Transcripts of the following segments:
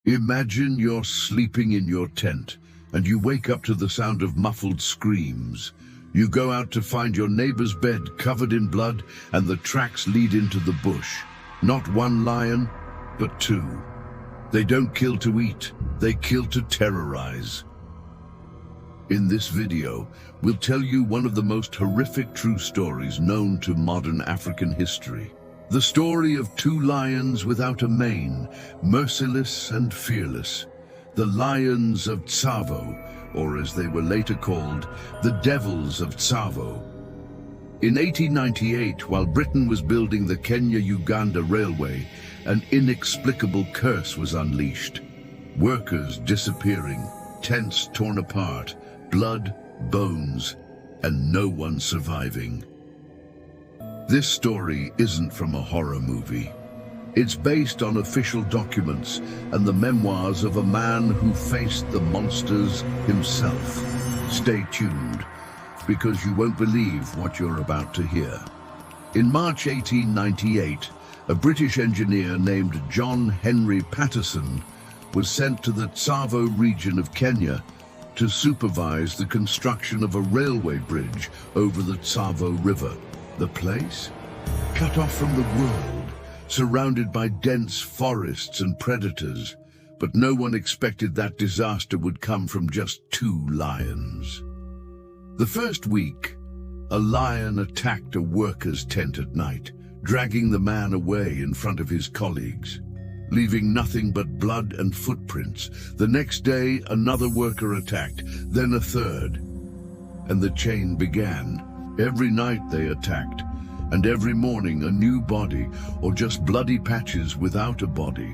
Imagine you're sleeping in your tent and you wake up to the sound of muffled screams. You go out to find your neighbor's bed covered in blood and the tracks lead into the bush. Not one lion, but two. They don't kill to eat, they kill to terrorize. In this video, we'll tell you one of the most horrific true stories known to modern African history. The story of two lions without a mane, merciless and fearless. The Lions of Tsavo, or as they were later called, the Devils of Tsavo. In 1898, while Britain was building the Kenya-Uganda Railway, an inexplicable curse was unleashed. Workers disappearing, tents torn apart, blood, bones, and no one surviving. This story isn't from a horror movie. It's based on official documents and the memoirs of a man who faced the monsters himself. Stay tuned, because you won't believe what you're about to hear. In March 1898, a British engineer named John Henry Patterson was sent to the Tsavo region of Kenya to supervise the construction of a railway bridge over the Tsavo River. The place? Cut off from the world, surrounded by dense forests and predators, but no one expected that disaster would come from just two lions. The first week, a lion attacked a worker's tent at night, dragging the man away in front of his colleagues, leaving nothing but blood and footprints. The next day, another worker attacked, then a third, and the chain began. Every night they attacked, and every morning a new body, or just bloody patches without a body.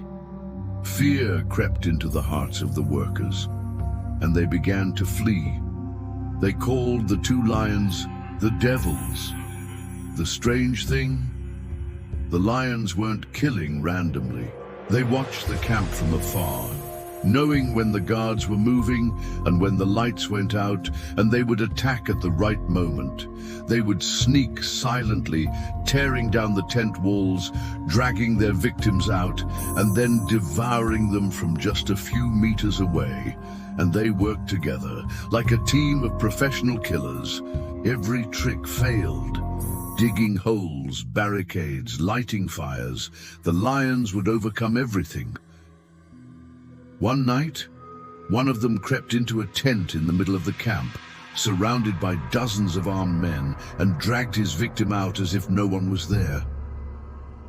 Fear crept into the hearts of the workers, and they began to flee. They called the two lions the Devils. The strange thing? The lions weren't killing randomly. They watched the camp from afar, knowing when the guards were moving and when the lights went out, and they would attack at the right moment. They would sneak silently, tearing down the tent walls, dragging their victims out, and then devouring them from just a few meters away. And they worked together, like a team of professional killers. Every trick failed. Digging holes, barricades, lighting fires, the lions would overcome everything. One night, one of them crept into a tent in the middle of the camp, surrounded by dozens of armed men, and dragged his victim out as if no one was there.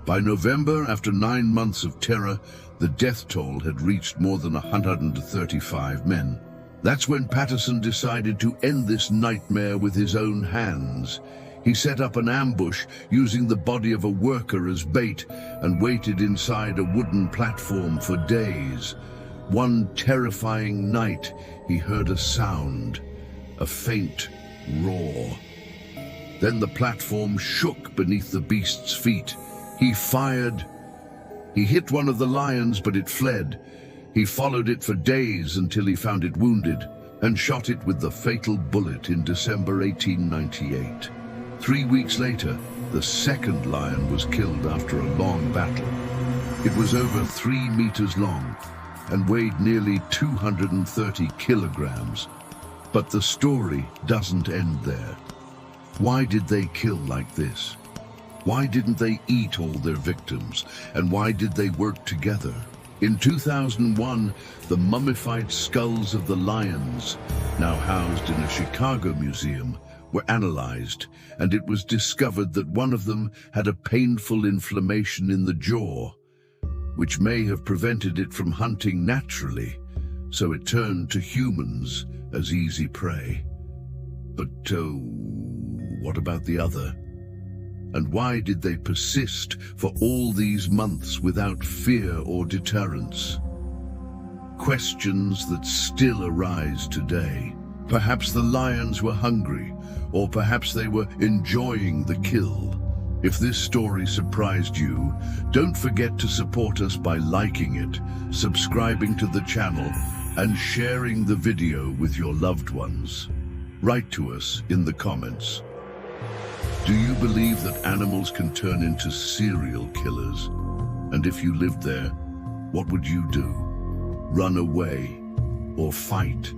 By November, after 9 months of terror, the death toll had reached more than 135 men. That's when Patterson decided to end this nightmare with his own hands. He set up an ambush using the body of a worker as bait and waited inside a wooden platform for days. One terrifying night, he heard a sound, a faint roar. Then the platform shook beneath the beast's feet. He fired. He hit one of the lions, but it fled. He followed it for days until he found it wounded and shot it with the fatal bullet in December 1898. 3 weeks later, the second lion was killed after a long battle. It was over 3 meters long and weighed nearly 230 kilograms. But the story doesn't end there. Why did they kill like this? Why didn't they eat all their victims? And why did they work together? In 2001, the mummified skulls of the lions, now housed in a Chicago museum, were analyzed, and it was discovered that one of them had a painful inflammation in the jaw, which may have prevented it from hunting naturally, so it turned to humans as easy prey. But what about the other? And why did they persist for all these months without fear or deterrence? Questions that still arise today. Perhaps the lions were hungry, or perhaps they were enjoying the kill. If this story surprised you, don't forget to support us by liking it, subscribing to the channel, and sharing the video with your loved ones. Write to us in the comments. Do you believe that animals can turn into serial killers? And if you lived there, what would you do? run away, or fight.